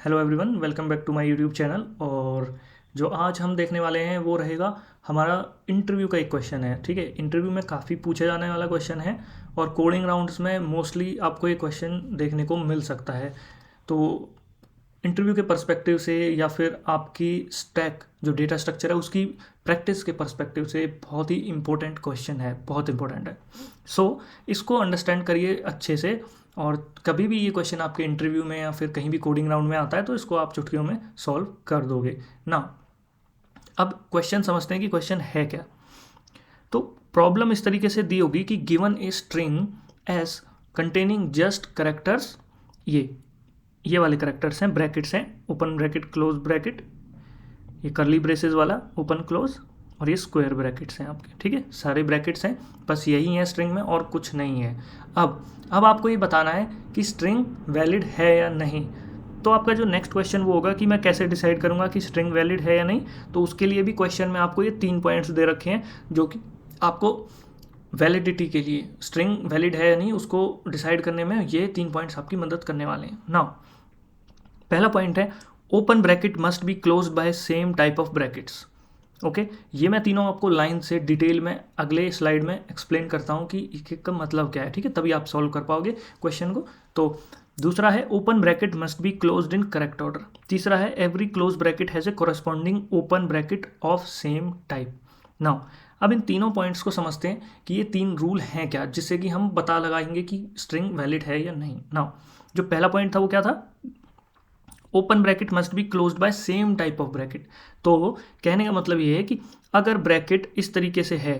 Hello everyone, welcome back to my YouTube channel. और जो आज हम देखने वाले हैं वो रहेगा हमारा इंटरव्यू का एक क्वेश्चन है। ठीक है, इंटरव्यू में काफ़ी पूछे जाने वाला क्वेश्चन है और कोडिंग राउंड्स में मोस्टली आपको ये क्वेश्चन देखने को मिल सकता है। तो इंटरव्यू के पर्सपेक्टिव से या फिर आपकी स्टैक जो डेटा स्ट्रक्चर है उसकी प्रैक्टिस के पर्सपेक्टिव से बहुत ही इंपॉर्टेंट क्वेश्चन है, बहुत इंपॉर्टेंट है। सो इसको अंडरस्टैंड करिए अच्छे से। और कभी भी ये क्वेश्चन आपके इंटरव्यू में या फिर कहीं भी कोडिंग राउंड में आता है तो इसको आप चुटकियों में सॉल्व कर दोगे ना। अब क्वेश्चन समझते हैं कि क्वेश्चन है क्या। तो प्रॉब्लम इस तरीके से दी होगी कि given a string S containing just characters, ये वाले करेक्टर्स हैं, ब्रैकेट्स हैं, ओपन ब्रैकेट क्लोज ब्रैकेट, ये करली ब्रेसेस वाला ओपन क्लोज, और ये स्क्वायर ब्रैकेट्स हैं आपके। ठीक है, सारे ब्रैकेट्स हैं, बस यही है स्ट्रिंग में और कुछ नहीं है। अब आपको ये बताना है कि स्ट्रिंग वैलिड है या नहीं। तो आपका जो नेक्स्ट क्वेश्चन वो होगा कि मैं कैसे डिसाइड करूंगा कि स्ट्रिंग वैलिड है या नहीं। तो उसके लिए भी क्वेश्चन में आपको ये 3 पॉइंट्स दे रखे हैं जो कि आपको वैलिडिटी के लिए, स्ट्रिंग वैलिड है या नहीं उसको डिसाइड करने में ये 3 पॉइंट्स आपकी मदद करने वाले हैं। नाउ पहला पॉइंट है open bracket must be closed by same type of brackets. Okay, ये मैं तीनों आपको लाइन से डिटेल में अगले स्लाइड में एक्सप्लेन करता हूँ कि एक का मतलब क्या है। ठीक है, तभी आप सॉल्व कर पाओगे क्वेश्चन को। तो दूसरा है open bracket must be closed in correct order. तीसरा है every close bracket has a corresponding open bracket of same type. Now अब इन तीनों पॉइंट्स को समझते हैं कि ये 3 रूल हैं क्या, जिससे कि हम पता लगाएंगे कि स्ट्रिंग वैलिड है या नहीं। नाउ जो पहला पॉइंट था वो क्या था, open bracket must be closed by same type of bracket. तो कहने का मतलब ये है कि अगर ब्रैकेट इस तरीके से है,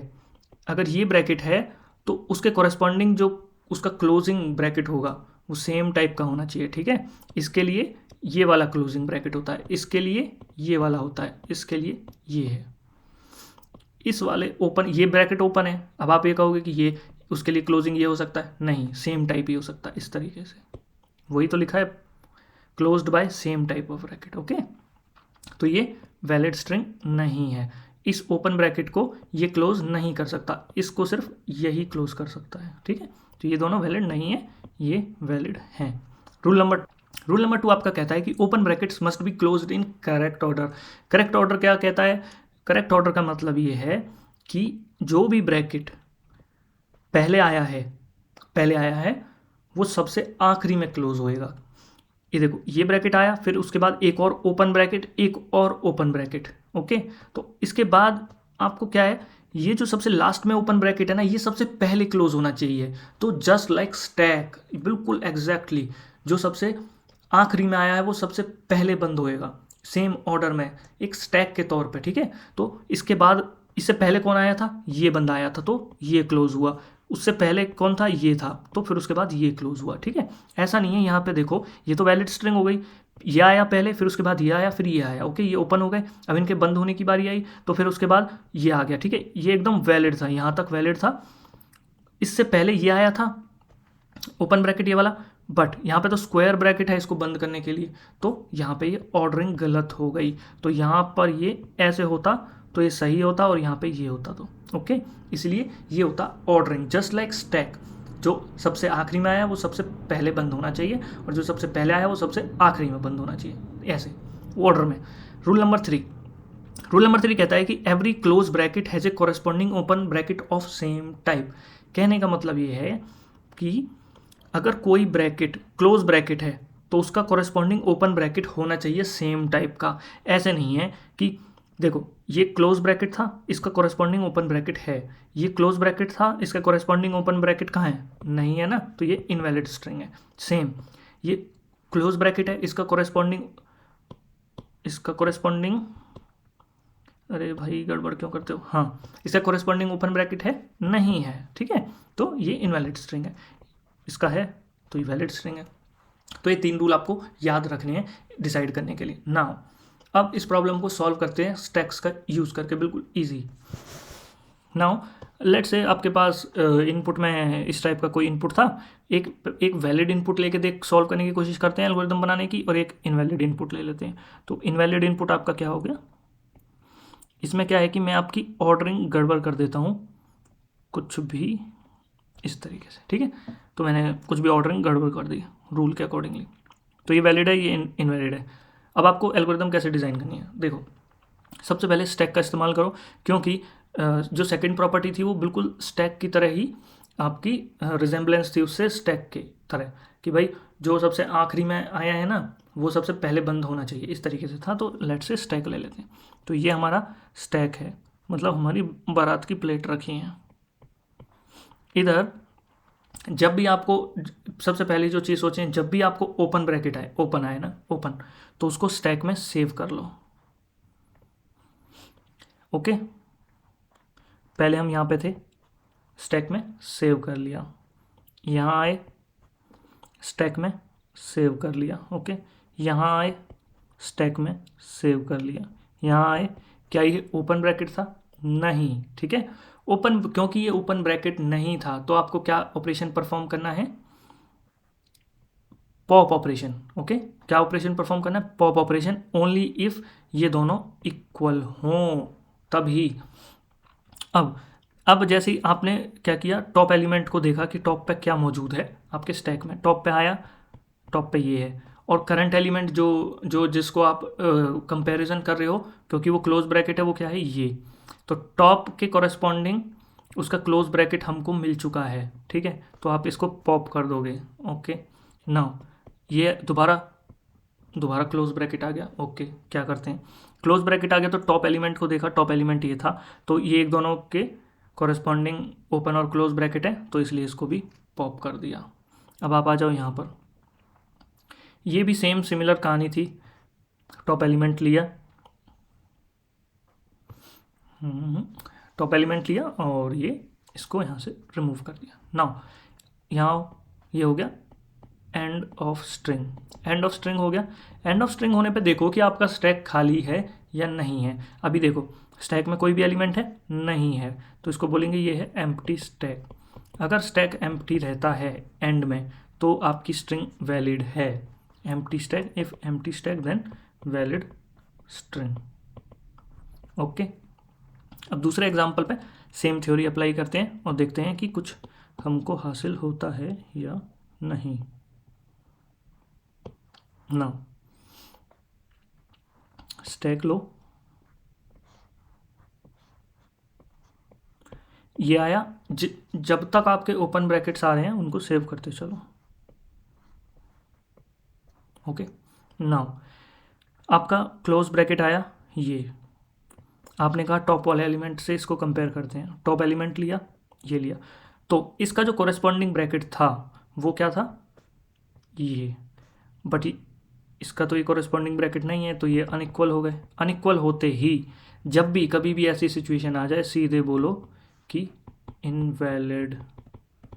अगर ये ब्रैकेट है तो उसके कॉरेस्पॉन्डिंग जो उसका क्लोजिंग ब्रैकेट होगा वो सेम टाइप का होना चाहिए। ठीक है, इसके लिए ये वाला क्लोजिंग ब्रैकेट होता है, इसके लिए ये वाला होता है, इसके लिए ये है, इस वाले ओपन, ये ब्रैकेट ओपन है। अब आप ये कहोगे कि ये उसके लिए क्लोजिंग ये हो सकता है, नहीं, सेम टाइप ही हो सकता है इस तरीके से। वही तो लिखा है, closed by same type of bracket. Okay, तो ये वैलिड स्ट्रिंग नहीं है। इस ओपन ब्रैकेट को ये क्लोज नहीं कर सकता, इसको सिर्फ यही क्लोज कर सकता है। ठीक है, तो ये दोनों वैलिड नहीं है, ये वैलिड हैं। रूल नंबर 2 आपका कहता है कि open brackets must be closed in correct order. Correct order क्या कहता है, करेक्ट ऑर्डर का मतलब ये है कि जो भी ब्रैकेट पहले आया है वो सबसे आखिरी में क्लोज होएगा। ये देखो, ये ब्रैकेट आया, फिर उसके बाद एक और ओपन ब्रैकेट, एक और ओपन ब्रैकेट। ओके, तो इसके बाद आपको क्या है, ये जो सबसे लास्ट में ओपन ब्रैकेट है ना, ये सबसे पहले क्लोज होना चाहिए। तो जस्ट लाइक स्टैक, बिल्कुल एग्जैक्टली जो सबसे आखिरी में आया है वो सबसे पहले बंद होएगा, सेम ऑर्डर में, एक स्टैक के तौर पे। ठीक है, तो इसके बाद इससे पहले कौन आया था, ये बंदा आया था, तो ये क्लोज हुआ। उससे पहले कौन था, ये था, तो फिर उसके बाद ये क्लोज हुआ। ठीक है, ऐसा नहीं है, यहाँ पे देखो ये तो वैलिड स्ट्रिंग हो गई, ये आया पहले, फिर उसके बाद ये आया, फिर ये आया। ओके, ये ओपन हो गए, अब इनके बंद होने की बारी आई, तो फिर उसके बाद ये आ गया। ठीक है, ये एकदम वैलिड था, यहाँ तक वैलिड था। इससे पहले ये आया था ओपन ब्रैकेट ये वाला, बट यहाँ पे तो स्क्वायर ब्रैकेट है इसको बंद करने के लिए, तो यहाँ पे ये ऑर्डरिंग गलत हो गई। तो यहाँ पर ये ऐसे होता तो ये सही होता, और यहाँ पे ये होता तो ओके, इसलिए ये होता ऑर्डरिंग, जस्ट लाइक स्टैक। जो सबसे आखिरी में आया वो सबसे पहले बंद होना चाहिए, और जो सबसे पहले आया वो सबसे आखिरी में बंद होना चाहिए, ऐसे ऑर्डर में। रूल नंबर 3 कहता है कि every close bracket has a corresponding open bracket of same type. कहने का मतलब ये है कि अगर कोई ब्रैकेट क्लोज ब्रैकेट है तो उसका कॉरेस्पॉन्डिंग ओपन ब्रैकेट होना चाहिए सेम टाइप का। ऐसे नहीं है कि देखो ये क्लोज ब्रैकेट था, इसका कॉरेस्पॉन्डिंग ओपन ब्रैकेट है, ये क्लोज ब्रैकेट था, इसका कॉरेस्पॉन्डिंग ओपन ब्रैकेट कहाँ है, नहीं है ना, तो ये इनवैलिड स्ट्रिंग है। सेम ये क्लोज ब्रैकेट है, इसका कॉरेस्पॉन्डिंग अरे भाई गड़बड़ क्यों करते हो, हाँ, इसका कॉरेस्पॉन्डिंग ओपन ब्रैकेट है, नहीं है। ठीक है, तो ये इनवैलिड स्ट्रिंग है, इसका है तो ये वैलिड स्ट्रिंग है। तो ये 3 रूल आपको याद रखने हैं डिसाइड करने के लिए। नाउ अब इस प्रॉब्लम को सॉल्व करते हैं स्टैक्स का यूज़ करके, बिल्कुल इजी। नाउ लेट्स से आपके पास इनपुट में इस टाइप का कोई इनपुट था, एक वैलिड इनपुट लेके देख सॉल्व करने की कोशिश करते हैं एल्गोरिथम बनाने की, और एक इनवैलिड इनपुट ले लेते हैं। तो इनवैलिड इनपुट आपका क्या हो गया, इसमें क्या है कि मैं आपकी ऑर्डरिंग गड़बड़ कर देता हूँ कुछ भी इस तरीके से। ठीक है, तो मैंने कुछ भी ऑर्डरिंग गड़बड़ कर दी रूल के अकॉर्डिंगली। तो तो ये वैलिड है, ये इनवैलिड है। अब आपको एल्गोरिदम कैसे डिज़ाइन करनी है, देखो सबसे पहले स्टैक का इस्तेमाल करो, क्योंकि जो सेकंड प्रॉपर्टी थी वो बिल्कुल स्टैक की तरह ही आपकी रिजेंबलेंस थी उससे, स्टैक की तरह कि भाई जो सबसे आखिरी में आया है ना वो सबसे पहले बंद होना चाहिए, इस तरीके से था। तो लेट से स्टैक ले लेते हैं। तो ये हमारा स्टैक है, मतलब हमारी बारात की प्लेट रखी है इधर। जब भी आपको सबसे पहली जो चीज़ सोचें, जब भी आपको ओपन ब्रैकेट आए, ओपन आए ना ओपन, तो उसको स्टैक में सेव कर लो। ओके, पहले हम यहाँ पे थे, स्टैक में सेव कर लिया, यहाँ आए स्टैक में सेव कर लिया। ओके, यहाँ आए स्टैक में सेव कर लिया, यहाँ आए। क्या ये ओपन ब्रैकेट था? नहीं, ठीक है। ओपन, क्योंकि ये ओपन ब्रैकेट नहीं था तो आपको क्या ऑपरेशन परफॉर्म करना है? Pop operation. ओके, क्या ऑपरेशन परफॉर्म करना है? Pop operation. ओनली इफ ये दोनों इक्वल हों तभी। अब जैसे ही आपने क्या किया, टॉप एलिमेंट को देखा कि टॉप पे क्या मौजूद है आपके स्टैक में, टॉप पे आया, टॉप पे ये है। और करंट एलिमेंट जो जो जिसको आप कंपैरिजन कर रहे हो, क्योंकि वो क्लोज ब्रैकेट है, वो क्या है? ये। तो टॉप के कॉरेस्पॉन्डिंग उसका क्लोज ब्रैकेट हमको मिल चुका है, ठीक है। तो आप इसको पॉप कर दोगे। ओके, नाउ ये दोबारा क्लोज ब्रैकेट आ गया। ओके, क्या करते हैं, क्लोज ब्रैकेट आ गया तो टॉप एलिमेंट को देखा, टॉप एलिमेंट ये था, तो ये एक दोनों के कॉरेस्पॉन्डिंग ओपन और क्लोज ब्रैकेट है, तो इसलिए इसको भी पॉप कर दिया। अब आप आ जाओ यहाँ पर, ये भी सेम सिमिलर कहानी थी। टॉप एलिमेंट लिया, टॉप एलिमेंट लिया और ये इसको यहाँ से रिमूव कर दिया। नाउ यहाँ ये हो गया end of string. End of string हो गया। एंड ऑफ स्ट्रिंग होने पे देखो कि आपका स्टैक खाली है या नहीं है। अभी देखो स्टैक में कोई भी एलिमेंट है नहीं है, तो इसको बोलेंगे ये है एम्प्टी स्टैक। अगर स्टैक एम्प्टी रहता है एंड में तो आपकी स्ट्रिंग वैलिड है। Empty stack, if empty stack then valid string. Okay, अब दूसरे एग्जांपल पे सेम थ्योरी अप्लाई करते हैं और देखते हैं कि कुछ हमको हासिल होता है या नहीं। ना स्टैक लो, ये आया। जब तक आपके ओपन ब्रैकेट्स आ रहे हैं उनको सेव करते चलो। ओके, नाउ आपका क्लोज ब्रैकेट आया, ये आपने कहा टॉप वाले एलिमेंट से इसको कंपेयर करते हैं। टॉप एलिमेंट लिया, ये लिया, तो इसका जो कोरेस्पॉन्डिंग ब्रैकेट था वो क्या था? ये। बट इसका तो ये कोरेस्पॉन्डिंग ब्रैकेट नहीं है, तो ये अनइक्वल हो गए। अनइक्वल होते ही जब भी कभी भी ऐसी सिचुएशन आ जाए, सीधे बोलो कि इनवैलिड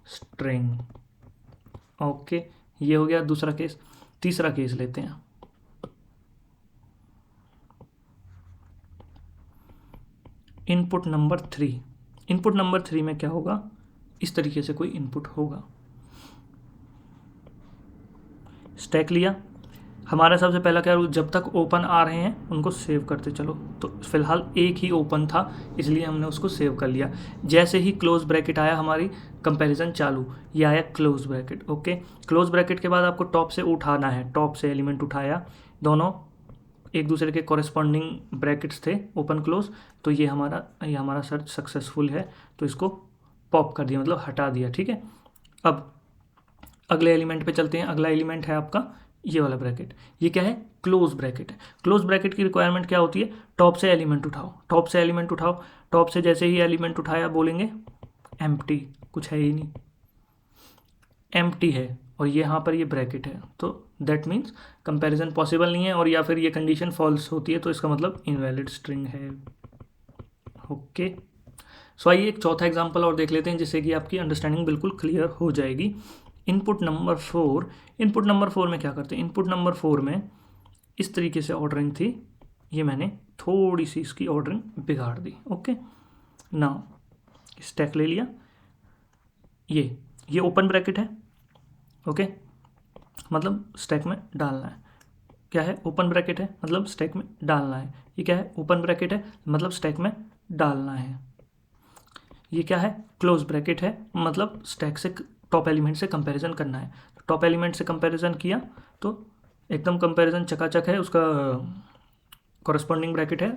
स्ट्रिंग। ओके, ये हो गया दूसरा केस। तीसरा केस लेते हैं। Input number 3। इनपुट नंबर 3 में क्या होगा? इस तरीके से कोई इनपुट होगा। स्टैक लिया, हमारा सबसे पहला क्या रूल, जब तक ओपन आ रहे हैं उनको सेव करते चलो। तो फिलहाल एक ही ओपन था इसलिए हमने उसको सेव कर लिया। जैसे ही क्लोज ब्रैकेट आया हमारी कंपैरिजन चालू, ये आया close bracket. Okay, close bracket के बाद आपको टॉप से उठाना है, टॉप से एलिमेंट उठाया, दोनों एक दूसरे के कॉरेस्पॉन्डिंग ब्रैकेट्स थे ओपन क्लोज, तो ये हमारा सर्च सक्सेसफुल है, तो इसको पॉप कर दिया, मतलब हटा दिया। ठीक है, अब अगले एलिमेंट पे चलते हैं। अगला एलिमेंट है आपका ये वाला ब्रैकेट। ये क्या है? क्लोज ब्रैकेट है। क्लोज ब्रैकेट की रिक्वायरमेंट क्या होती है? टॉप से एलिमेंट उठाओ, टॉप से एलिमेंट उठाओ। टॉप से जैसे ही एलिमेंट उठाया बोलेंगे एम्प्टी, कुछ है ही नहीं, एम्प्टी है, और ये यहाँ पर ये ब्रैकेट है, तो दैट मीन्स कंपैरिजन पॉसिबल नहीं है, और या फिर ये कंडीशन फॉल्स होती है तो इसका मतलब इनवैलिड स्ट्रिंग है। ओके, सो आइए एक चौथा एग्जांपल और देख लेते हैं जिससे कि आपकी अंडरस्टैंडिंग बिल्कुल क्लियर हो जाएगी। Input number 4। इनपुट नंबर 4 में क्या करते हैं? इनपुट नंबर 4 में इस तरीके से ऑर्डरिंग थी, ये मैंने थोड़ी सी इसकी ऑर्डरिंग बिगाड़ दी। ओके, नाउ स्टैक ले लिया, ये ओपन ब्रैकेट है। ओके, मतलब स्टैक में डालना है। क्या है? ओपन ब्रैकेट है, मतलब स्टैक में डालना है। ये क्या है? ओपन ब्रैकेट है, मतलब स्टैक में डालना है। ये क्या है? क्लोज ब्रैकेट है, मतलब स्टैक से टॉप एलिमेंट से कंपैरिजन करना है। टॉप एलिमेंट से कंपैरिजन किया तो एकदम कंपैरिजन चकाचक है, उसका कॉरस्पॉन्डिंग ब्रैकेट है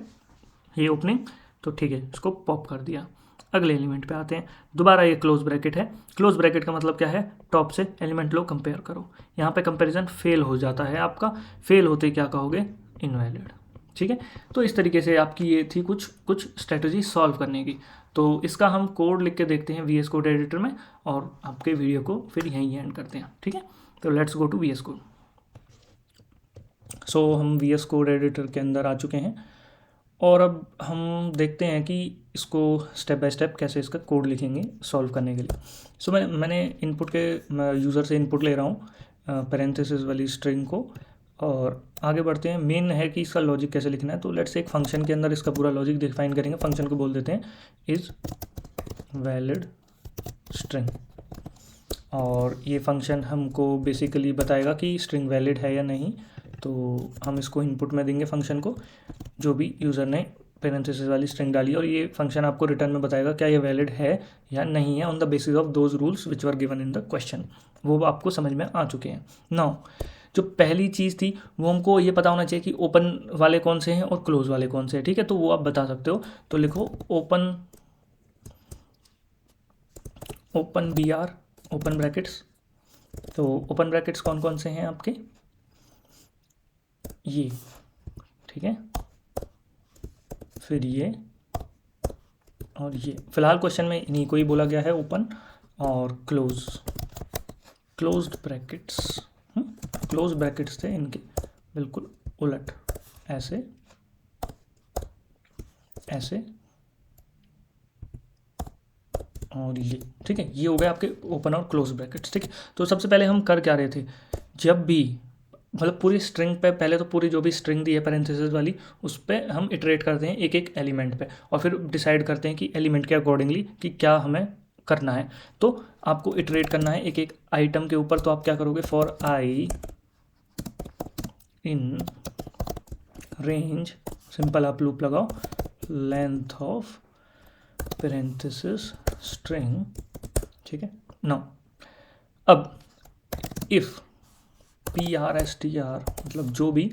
ये ओपनिंग, तो ठीक है, इसको पॉप कर दिया। अगले एलिमेंट पे आते हैं। दोबारा ये क्लोज ब्रैकेट है। क्लोज ब्रैकेट का मतलब क्या है, टॉप से एलिमेंट लो कंपेयर करो। यहाँ पे कंपैरिजन फेल हो जाता है आपका, फेल होते क्या कहोगे, इनवैलिड। ठीक है, तो इस तरीके से आपकी ये थी कुछ स्ट्रेटजी सॉल्व करने की। तो इसका हम कोड लिख के देखते हैं VS कोड एडिटर में, और आपके वीडियो को फिर यहीं एंड करते हैं। ठीक है, तो let's go to VS code. So हम VS कोड एडिटर के अंदर आ चुके हैं, और अब हम देखते हैं कि इसको स्टेप बाय स्टेप कैसे इसका कोड लिखेंगे सॉल्व करने के लिए। सो मैंने इनपुट के यूज़र से इनपुट ले रहा हूँ पैरेंथेसिस वाली स्ट्रिंग को, और आगे बढ़ते हैं। मेन है कि इसका लॉजिक कैसे लिखना है, तो लेट्स एक फंक्शन के अंदर इसका पूरा लॉजिक डिफाइन करेंगे। फंक्शन को बोल देते हैं इज़ वैलिड स्ट्रिंग, और ये फंक्शन हमको बेसिकली बताएगा कि स्ट्रिंग वैलिड है या नहीं। तो हम इसको इनपुट में देंगे फंक्शन को, जो भी यूज़र ने पैरेंथेसिस वाली स्ट्रिंग डाली, और ये फंक्शन आपको रिटर्न में बताएगा क्या ये वैलिड है या नहीं है on the basis of those rules which were given in the question. वो आपको समझ में आ चुके हैं। नाउ जो पहली चीज़ थी वो हमको ये पता होना चाहिए कि ओपन वाले कौन से हैं और क्लोज वाले कौन से हैं। ठीक है, तो वो आप बता सकते हो। तो लिखो ओपन BR ओपन ब्रैकेट्स। तो ओपन ब्रैकेट्स कौन कौन से हैं आपके, ये, ठीक है, फिर ये और ये। फिलहाल क्वेश्चन में इन्हीं को ही बोला गया है, ओपन और क्लोज्ड ब्रैकेट्स। क्लोज ब्रैकेट्स थे इनके बिल्कुल उलट, ऐसे ऐसे और ये। ठीक है, ये हो गए आपके ओपन और क्लोज ब्रैकेट्स। ठीक है, तो सबसे पहले हम कर क्या रहे थे, जब भी मतलब पूरी स्ट्रिंग पे पहले तो पूरी जो भी स्ट्रिंग दी है पैरेंथेसिस वाली, उस पर हम इटरेट करते हैं एक एक एलिमेंट पे, और फिर डिसाइड करते हैं कि एलिमेंट के अकॉर्डिंगली कि क्या हमें करना है। तो आपको इटरेट करना है एक एक आइटम के ऊपर। तो आप क्या करोगे, for I in range, simple आप लूप लगाओ, लेंथ ऑफ पैरेंथेसिस स्ट्रिंग। ठीक है, नाउ अब इफ PRSTR मतलब जो भी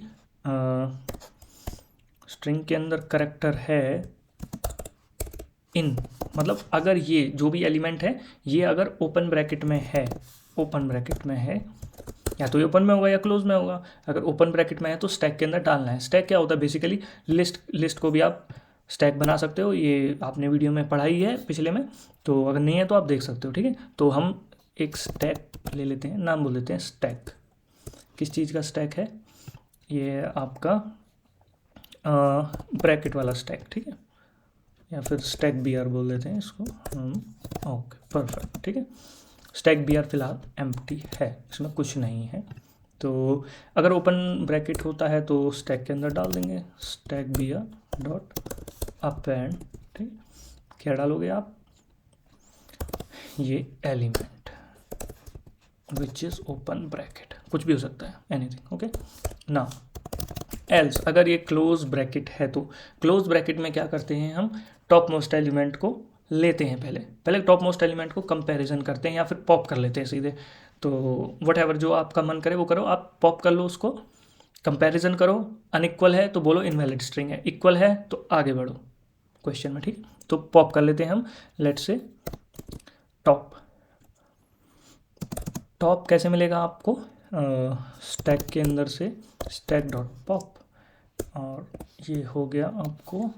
स्ट्रिंग के अंदर करैक्टर है, इन मतलब अगर ये जो भी एलिमेंट है ये अगर ओपन ब्रैकेट में है, ओपन ब्रैकेट में है, या तो ये ओपन में होगा या क्लोज में होगा। अगर ओपन ब्रैकेट में है तो स्टैक के अंदर डालना है। स्टैक क्या होता है, बेसिकली लिस्ट को भी आप स्टैक बना सकते हो, ये आपने वीडियो में पढ़ा ही है पिछले में, तो अगर नहीं है तो आप देख सकते हो। ठीक है, तो हम एक स्टैक ले लेते हैं, नाम बोल देते हैं स्टैक। किस चीज़ का स्टैक है, ये आपका ब्रैकेट वाला स्टैक। ठीक है, या फिर स्टैक BR बोल देते हैं इसको हम। Okay, perfect. ठीक है, स्टैक BR फिलहाल एम्प्टी है, इसमें कुछ नहीं है। तो अगर ओपन ब्रैकेट होता है तो स्टैक के अंदर डाल देंगे स्टैक BR डॉट अपेंड। ठीक, क्या डालोगे आप, ये element which is open bracket, कुछ भी हो सकता है, एनीथिंग। ओके, नाउ एल्स अगर ये क्लोज ब्रैकेट है तो क्लोज ब्रैकेट में क्या करते हैं, हम टॉप मोस्ट एलिमेंट को लेते हैं, पहले टॉप मोस्ट एलिमेंट को कंपैरिजन करते हैं या फिर पॉप कर लेते हैं सीधे। तो वट एवर जो आपका मन करे वो करो, आप पॉप कर लो उसको, कंपैरिजन करो। अनइक्वल है तो बोलो इनवैलिड स्ट्रिंग है, इक्वल है तो आगे बढ़ो क्वेश्चन में। ठीक, तो पॉप कर लेते हैं हम, लेट्स से टॉप कैसे मिलेगा आपको, स्टैक के अंदर से स्टैक डॉट पॉप, और ये हो गया आपको।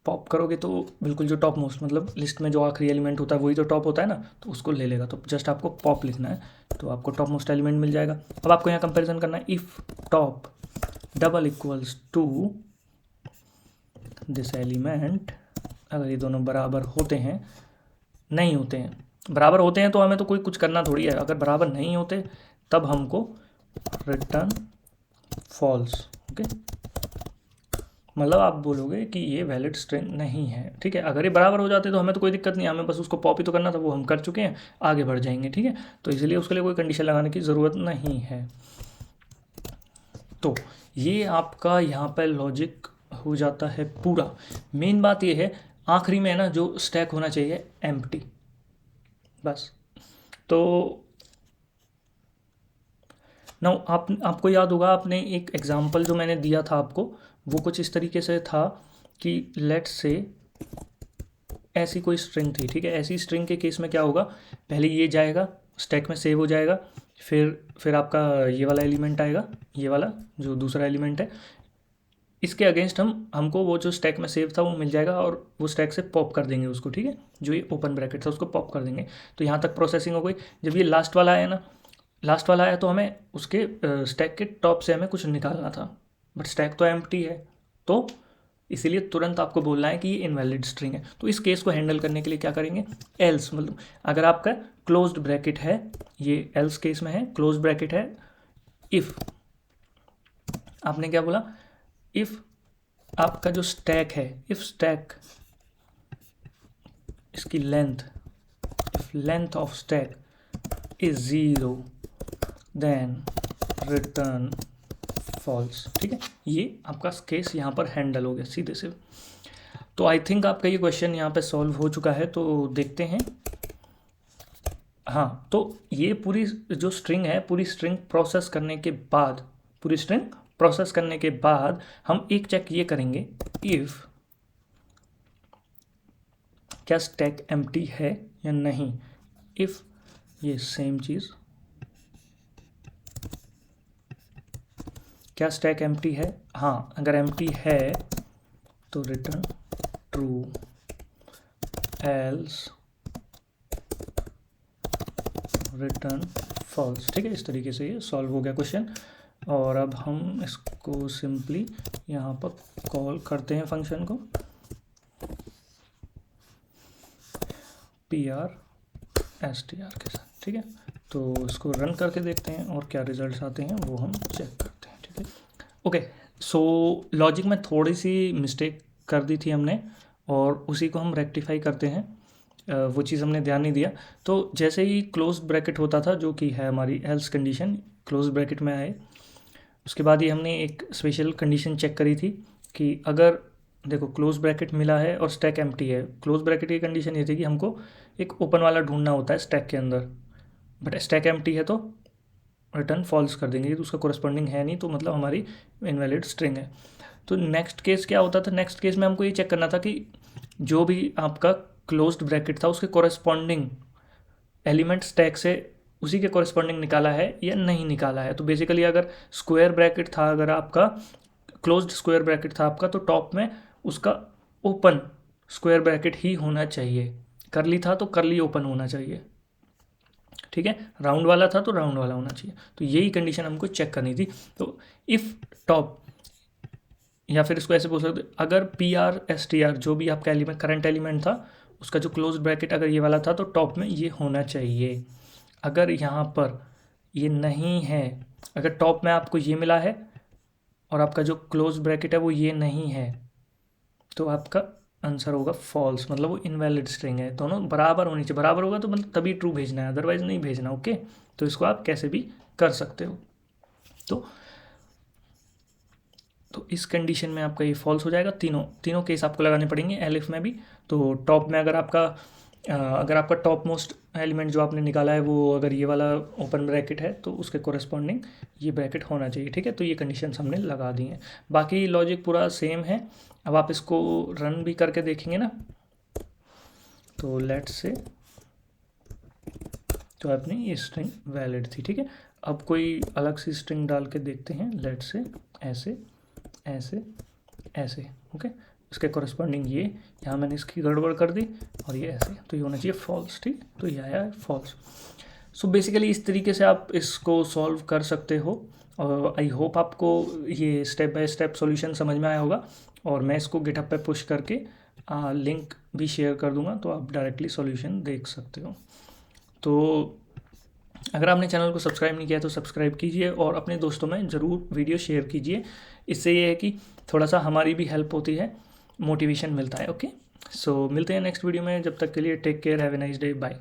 पॉप करोगे तो बिल्कुल जो टॉप मोस्ट मतलब लिस्ट में जो आखिरी एलिमेंट होता है वही तो टॉप होता है ना, तो उसको ले लेगा। तो जस्ट आपको पॉप लिखना है तो आपको टॉप मोस्ट एलिमेंट मिल जाएगा। अब आपको यहाँ कंपैरिजन करना है, if top double equals to this element, अगर ये दोनों बराबर होते हैं, नहीं होते हैं, बराबर होते हैं तो हमें तो कोई कुछ करना थोड़ी है, अगर बराबर नहीं होते तब हमको रिटर्न फॉल्स। ओके, मतलब आप बोलोगे कि ये वैलिड स्ट्रिंग नहीं है। ठीक है, अगर ये बराबर हो जाते तो हमें तो कोई दिक्कत नहीं, हमें बस उसको पॉप ही तो करना था, वो हम कर चुके हैं, आगे बढ़ जाएंगे। ठीक है, तो इसलिए उसके लिए कोई कंडीशन लगाने की ज़रूरत नहीं है। तो ये आपका यहाँ पर लॉजिक हो जाता है पूरा। मेन बात ये है आखिरी में है ना, जो स्टैक होना चाहिए एम्प्टी, बस। तो नाउ आपको याद होगा, आपने एक एग्जांपल जो मैंने दिया था आपको, वो कुछ इस तरीके से था कि लेट्स से ऐसी कोई स्ट्रिंग थी, ठीक है। ऐसी स्ट्रिंग के केस में क्या होगा, पहले ये जाएगा स्टैक में सेव हो जाएगा, फिर आपका ये वाला एलिमेंट आएगा, ये वाला जो दूसरा एलिमेंट है, इसके अगेंस्ट हमको वो जो स्टैक में सेव था वो मिल जाएगा और वो स्टैक से पॉप कर देंगे उसको, ठीक है। जो ये ओपन ब्रैकेट था उसको पॉप कर देंगे। तो यहाँ तक प्रोसेसिंग हो गई। जब ये लास्ट वाला आया ना, लास्ट वाला आया तो हमें उसके स्टैक के टॉप से हमें कुछ निकालना था, बट स्टैक तो एम्प्टी है, तो इसीलिए तुरंत आपको बोलना है कि ये इनवैलिड स्ट्रिंग है। तो इस केस को हैंडल करने के लिए क्या करेंगे, एल्स, मतलब अगर आपका क्लोज्ड ब्रैकेट है, ये एल्स केस में है, क्लोज्ड ब्रैकेट है, इफ़ आपने क्या बोला, इफ़ आपका जो स्टैक है, इफ़ स्टैक इसकी length, if length of stack is 0 then return false, ठीक है। ये आपका केस यहाँ पर हैंडल हो गया सीधे से। तो आई थिंक आपका ये क्वेश्चन यहाँ पे सॉल्व हो चुका है, तो देखते हैं। हाँ, तो ये पूरी जो स्ट्रिंग है, पूरी स्ट्रिंग प्रोसेस करने के बाद, पूरी स्ट्रिंग प्रोसेस करने के बाद हम एक चेक ये करेंगे, इफ़ क्या स्टैक एम्प्टी है या नहीं। इफ़ ये सेम चीज़, क्या स्टैक एम्प्टी है, हाँ, अगर एम्प्टी है तो return true, else return false, ठीक है। इस तरीके से ये सॉल्व हो गया क्वेश्चन। और अब हम इसको सिंपली यहाँ पर कॉल करते हैं फंक्शन को, PRSTR के साथ, ठीक है। तो इसको रन करके देखते हैं और क्या रिजल्ट्स आते हैं वो हम चेक करते हैं, ठीक है। ओके, सो लॉजिक में थोड़ी सी मिस्टेक कर दी थी हमने और उसी को हम रेक्टिफाई करते हैं। वो चीज़ हमने ध्यान नहीं दिया। तो जैसे ही क्लोज ब्रैकेट होता था, जो कि है हमारी एल्स कंडीशन, क्लोज ब्रैकेट में आए, उसके बाद ही हमने एक स्पेशल कंडीशन चेक करी थी कि अगर देखो क्लोज ब्रैकेट मिला है और स्टैक एम्प्टी है, क्लोज ब्रैकेट की कंडीशन ये थी कि हमको एक ओपन वाला ढूंढना होता है स्टैक के अंदर, बट स्टैक एम्प्टी है तो रिटर्न फॉल्स कर देंगे, तो उसका कोरस्पॉन्डिंग है नहीं, तो मतलब हमारी इनवैलिड स्ट्रिंग है। तो नेक्स्ट केस क्या होता था, नेक्स्ट केस में हमको ये चेक करना था कि जो भी आपका क्लोज्ड ब्रैकेट था उसके कोरस्पॉन्डिंग एलिमेंट स्टैक से उसी के कोरस्पॉन्डिंग निकाला है या नहीं निकाला है। तो बेसिकली अगर स्क्वायर ब्रैकेट था, अगर आपका क्लोज्ड स्क्वायर ब्रैकेट था आपका, तो टॉप में उसका ओपन स्क्वायर ब्रैकेट ही होना चाहिए, करली था तो करली ओपन होना चाहिए, ठीक है। राउंड वाला था तो राउंड वाला होना चाहिए। तो यही कंडीशन हमको चेक करनी थी। तो इफ़ टॉप, या फिर इसको ऐसे बोल सकते, अगर PRSTR जो भी आपका एलिमेंट, करंट एलिमेंट था, उसका जो क्लोज ब्रैकेट अगर ये वाला था तो टॉप में ये होना चाहिए। अगर यहाँ पर ये नहीं है, अगर टॉप में आपको ये मिला है और आपका जो क्लोज ब्रैकेट है वो ये नहीं है, तो आपका आंसर होगा फॉल्स, मतलब वो इनवैलिड स्ट्रिंग है। दोनों बराबर होनी चाहिए, बराबर होगा तो मतलब तभी ट्रू भेजना है, अदरवाइज नहीं भेजना, ओके। तो इसको आप कैसे भी कर सकते हो। तो इस कंडीशन में आपका ये फॉल्स हो जाएगा। तीनों केस आपको लगाने पड़ेंगे एलिफ में भी। तो टॉप में अगर आपका टॉप मोस्ट एलिमेंट जो आपने निकाला है वो अगर ये वाला ओपन ब्रैकेट है तो उसके कोरस्पॉन्डिंग ये ब्रैकेट होना चाहिए, ठीक है। तो ये कंडीशंस हमने लगा दी हैं, बाकी लॉजिक पूरा सेम है। अब आप इसको रन भी करके देखेंगे ना, तो लेट्स से, तो अपनी ये स्ट्रिंग वैलिड थी, ठीक है। अब कोई अलग सी स्ट्रिंग डाल के देखते हैं, लेट्स से ऐसे ऐसे ऐसे, ओके। इसके कोरस्पॉन्डिंग ये, यहाँ मैंने इसकी गड़बड़ कर दी और ये ऐसे, तो ये होना चाहिए फॉल्स, ठीक। तो ये आया फॉल्स। सो बेसिकली इस तरीके से आप इसको सॉल्व कर सकते हो। और आई होप आपको ये स्टेप बाय स्टेप सॉल्यूशन समझ में आया होगा। और मैं इसको गिटहब पे पुश करके लिंक भी शेयर कर दूंगा, तो आप डायरेक्टली सॉल्यूशन देख सकते हो। तो अगर आपने चैनल को सब्सक्राइब नहीं किया तो सब्सक्राइब कीजिए और अपने दोस्तों में ज़रूर वीडियो शेयर कीजिए। इससे ये है कि थोड़ा सा हमारी भी हेल्प होती है, मोटिवेशन मिलता है, ओके। सो मिलते हैं नेक्स्ट वीडियो में, जब तक के लिए take care, have a nice day, bye.